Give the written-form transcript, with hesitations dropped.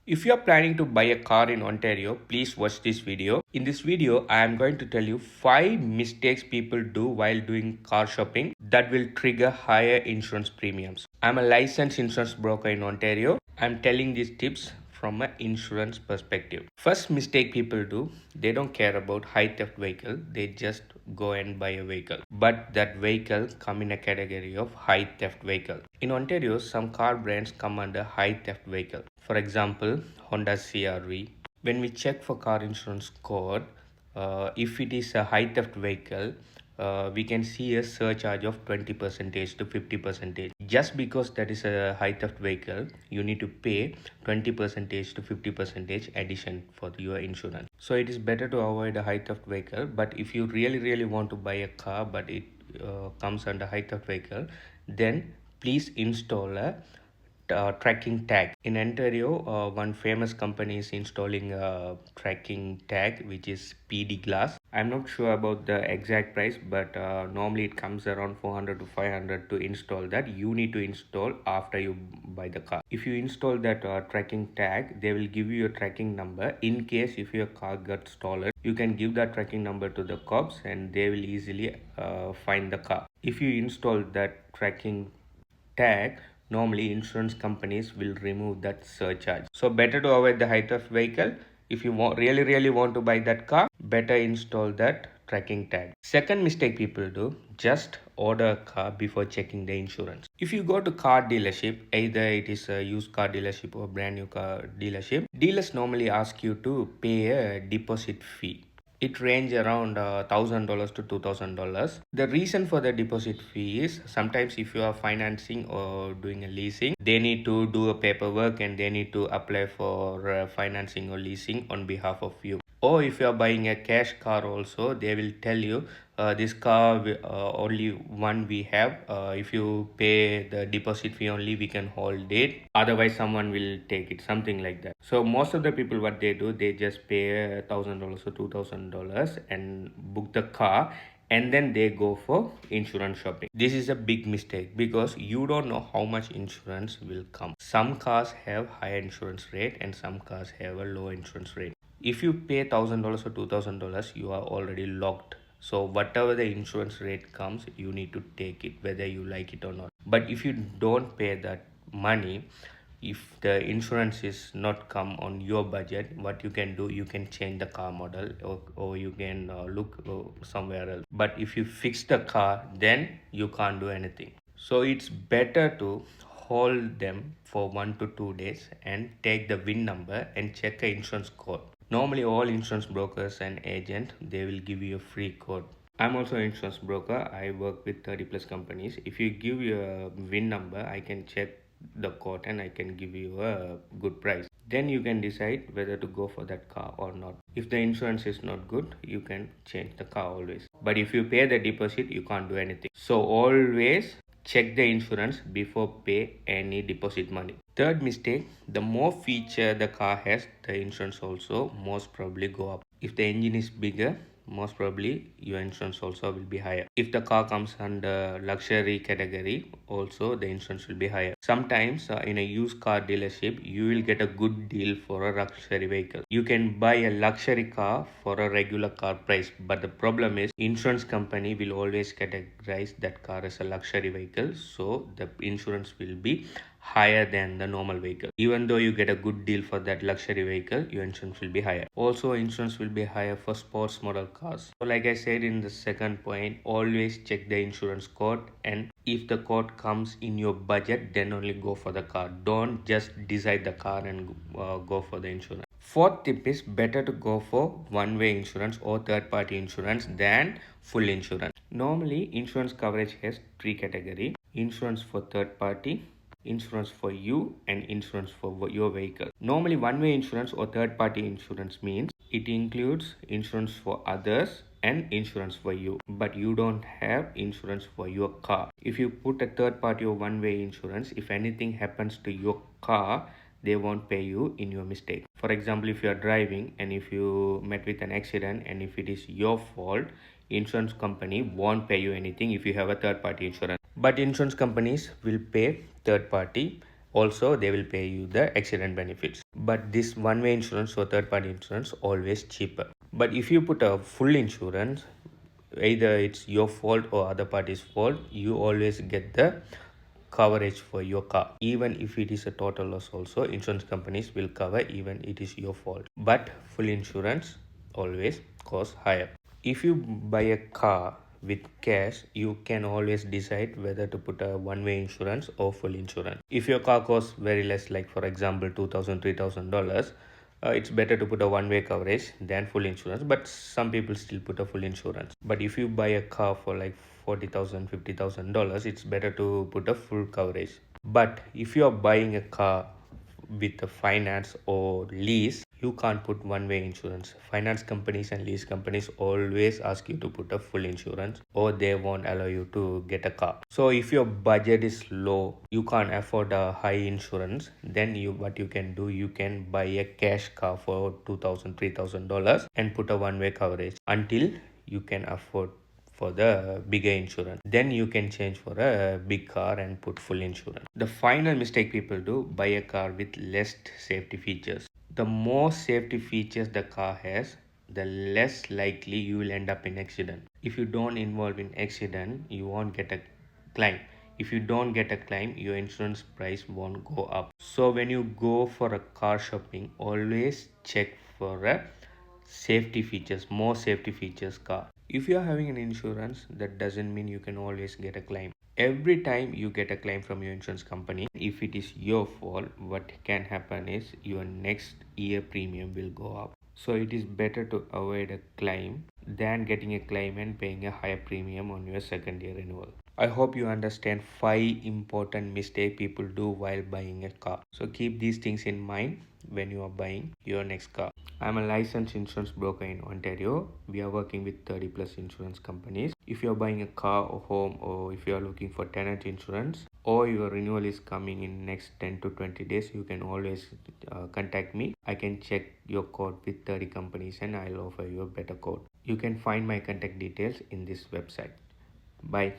If you are planning to buy a car in Ontario, please watch this video. In this video, I am going to tell you 5 mistakes people do while doing car shopping that will trigger higher insurance premiums. I'm a licensed insurance broker in Ontario. I'm telling these tips from an insurance perspective. First mistake people do, they don't care about high theft vehicle, they just go and buy a vehicle. But that vehicle come in a category of high theft vehicle. In Ontario, some car brands come under high theft vehicle. For example, Honda CRV. When we check for car insurance code, if it is a high theft vehicle, we can see a surcharge of 20% to 50%. Just because that is a high theft vehicle, you need to pay 20% to 50% addition for your insurance. So it is better to avoid a high theft vehicle. But if you really want to buy a car, but it comes under high theft vehicle, then please install a tracking tag. In Ontario, one famous company is installing a tracking tag which is PD Glass. I'm not sure about the exact price, but normally it comes around 400 to 500 to install that. You need to install after you buy the car. If you install that tracking tag, they will give you a tracking number. In case if your car gets stolen, you can give that tracking number to the cops and they will easily find the car. If you install that tracking tag, normally insurance companies will remove that surcharge. So better to avoid the height of vehicle. If you really want to buy that car, better install that tracking tag. Second mistake people do, just order a car before checking the insurance. If you go to car dealership, either it is a used car dealership or brand new car dealership, dealers normally ask you to pay a deposit fee. It range around $1,000 to $2,000. The reason for the deposit fee is sometimes if you are financing or doing a leasing, they need to do a paperwork and they need to apply for financing or leasing on behalf of you. Or if you are buying a cash car also, they will tell you this car only one we have. If you pay the deposit fee only, we can hold it. Otherwise, someone will take it. Something like that. So most of the people, what they do, they just pay $1,000 or $2,000 and book the car, and then they go for insurance shopping. This is a big mistake because you don't know how much insurance will come. Some cars have high insurance rate and some cars have a low insurance rate. If you pay $1,000 or $2,000, you are already locked. So whatever the insurance rate comes, you need to take it whether you like it or not. But if you don't pay that money, if the insurance is not come on your budget, what you can do, you can change the car model, or you can look somewhere else. But if you fix the car, then you can't do anything. So it's better to hold them for 1 to 2 days and take the VIN number and check the insurance code. Normally all insurance brokers and agent, they will give you a free code. I'm also an insurance broker. I work with 30 plus companies. If you give your VIN number, I can check the quote and I can give you a good price. Then you can decide whether to go for that car or not. If the insurance is not good, you can change the car always. But if you pay the deposit, you can't do anything. So always check the insurance before pay any deposit money. Third mistake, the more feature the car has, the insurance also most probably go up. If the engine is bigger, most probably your insurance also will be higher. If the car comes under luxury category, also the insurance will be higher. Sometimes in a used car dealership, you will get a good deal for a luxury vehicle. You can buy a luxury car for a regular car price, but the problem is insurance company will always categorize that car as a luxury vehicle, so the insurance will be higher than the normal vehicle. Even though you get a good deal for that luxury vehicle, your insurance will be higher. Also, insurance will be higher for sports model cars. So like I said in the second point, always check the insurance code, and if the code comes in your budget, then only go for the car. Don't just decide the car and go for the insurance. Fourth tip is better to go for one-way insurance or third-party insurance than full insurance. Normally, insurance coverage has three categories: insurance for third party, insurance for you, and insurance for your vehicle. Normally, one-way insurance or third-party insurance means it includes insurance for others and insurance for you, but you don't have insurance for your car. If you put a third-party or one-way insurance, if anything happens to your car, they won't pay you in your mistake. For example, if you are driving and if you met with an accident and if it is your fault, insurance company won't pay you anything if you have a third party insurance. But insurance companies will pay third party Also, they will pay you the accident benefits. But this one-way insurance or third-party insurance always cheaper. But if you put a full insurance, either it's your fault or other party's fault, you always get the coverage for your car. Even if it is a total loss also, insurance companies will cover even it is your fault. But full insurance always costs higher. If you buy a car with cash, you can always decide whether to put a one-way insurance or full insurance. If your car costs very less, like for example $2,000 $3,000, it's better to put a one-way coverage than full insurance, but some people still put a full insurance. But if you buy a car for like $40,000 $50,000, it's better to put a full coverage. But if you are buying a car with a finance or lease, you can't put one-way insurance. Finance companies and lease companies always ask you to put a full insurance, or they won't allow you to get a car. So if your budget is low, you can't afford a high insurance, then what you can do, you can buy a cash car for $2,000 $3,000 and put a one-way coverage until you can afford for the bigger insurance. Then you can change for a big car and put full insurance. The final mistake people do, buy a car with less safety features. The more safety features the car has, the less likely you will end up in accident. If you don't involve in accident, you won't get a claim. If you don't get a claim, your insurance price won't go up. So when you go for a car shopping, always check for a safety features, more safety features car. If you are having an insurance, that doesn't mean you can always get a claim. Every time you get a claim from your insurance company, if it is your fault, what can happen is your next year premium will go up. So it is better to avoid a claim than getting a claim and paying a higher premium on your second year renewal. I hope you understand 5 important mistakes people do while buying a car. So keep these things in mind when you are buying your next car. I'm a licensed insurance broker in Ontario. We are working with 30 plus insurance companies. If you're buying a car or home, or if you are looking for tenant insurance, or your renewal is coming in next 10 to 20 days, you can always contact me. I can check your quote with 30 companies and I'll offer you a better quote. You can find my contact details in this website. Bye.